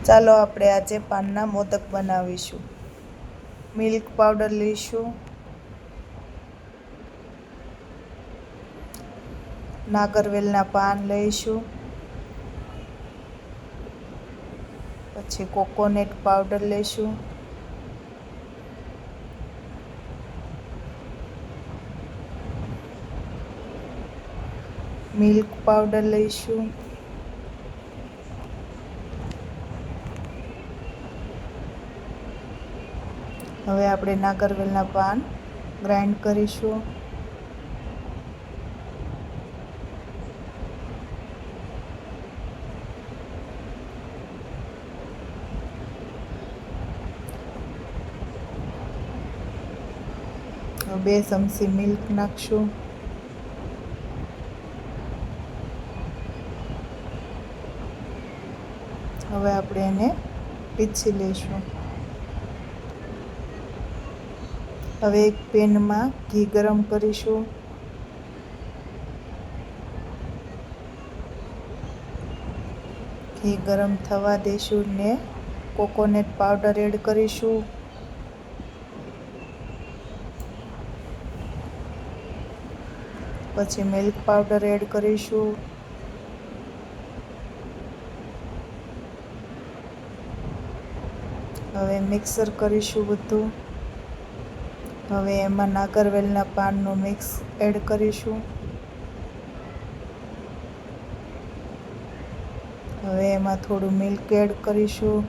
ચાલો આપણે આજે પાનના મોદક બનાવીશું. મિલ્ક પાવડર લઈશું, નાગરવેલના પાન લઈશું, પછી કોકોનટ પાવડર લઈશું, મિલ્ક પાવડર લઈશું, હવે આપણે નાગરવેલના પાન ગ્રાઇન્ડ કરીશું. હવે 2 ચમચી મિલ્ક નાખશું. હવે આપણે એને પીસી લઈશું. હવે એક પેનમાં ઘી ગરમ કરીશું. ઘી ગરમ થવા દઈશું ને કોકોનટ પાવડર એડ કરીશું. પછી મિલ્ક પાવડર એડ કરીશું. હવે મિક્સર કરીશું બધું. હવે એમાં નાગરવેલના પાનનું મિક્સ એડ કરીશું. હવે એમાં થોડું મિલ્ક એડ કરીશું.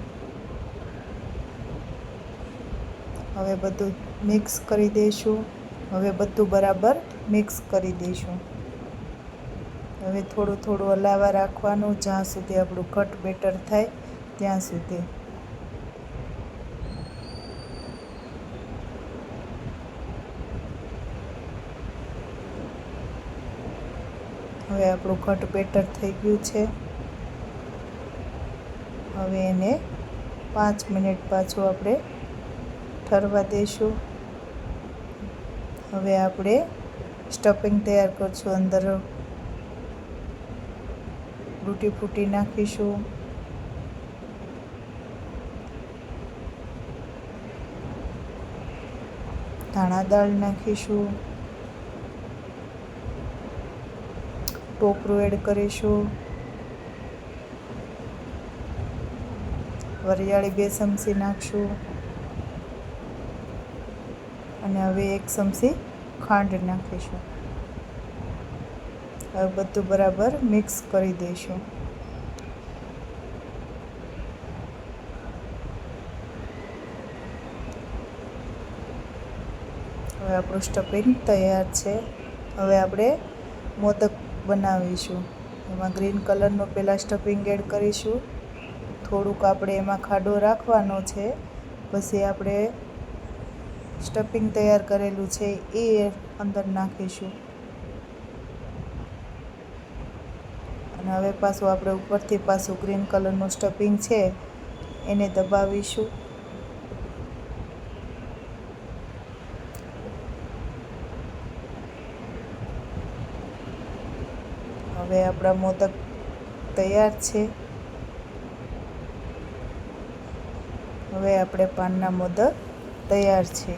હવે બધું મિક્સ કરી દઈશું. હવે બધું બરાબર મિક્સ કરી દઈશું. હવે થોડું થોડું હલાવવા રાખવાનું જ્યાં સુધી આપણું ઘટ બેટર થાય ત્યાં સુધી. હવે આપણું ઘટ બેટર થઈ ગયું છે. હવે એને 5 મિનિટ પાછું આપણે ઠરવા દઈશું. હવે આપણે સ્ટફિંગ તૈયાર કરશું. અંદર તૂટી ફૂટી નાખીશું. ધાણા દાળ નાખીશું. ટોપરું એડ કરીશું. વરિયાળી 2 ચમચી નાખશું. અને હવે 1 ચમચી ખાંડ નાખીશું. હવે બધું બરાબર મિક્સ કરી દઈશું. હવે આપણું સ્ટફિંગ તૈયાર છે. હવે આપણે મોદક બનાવીશું. એમાં ગ્રીન કલરનું પહેલાં સ્ટફિંગ એડ કરીશું. થોડુંક આપણે એમાં ખાડો રાખવાનો છે. પછી આપણે સ્ટફિંગ તૈયાર કરેલું છે એ અંદર નાખીશું. અને હવે પાછું આપણે ઉપરથી પાછું ગ્રીન કલરનું સ્ટફિંગ છે એને દબાવીશું. હવે આપણા મોદક તૈયાર છે. હવે આપણે પાનના મોદક તૈયાર છે.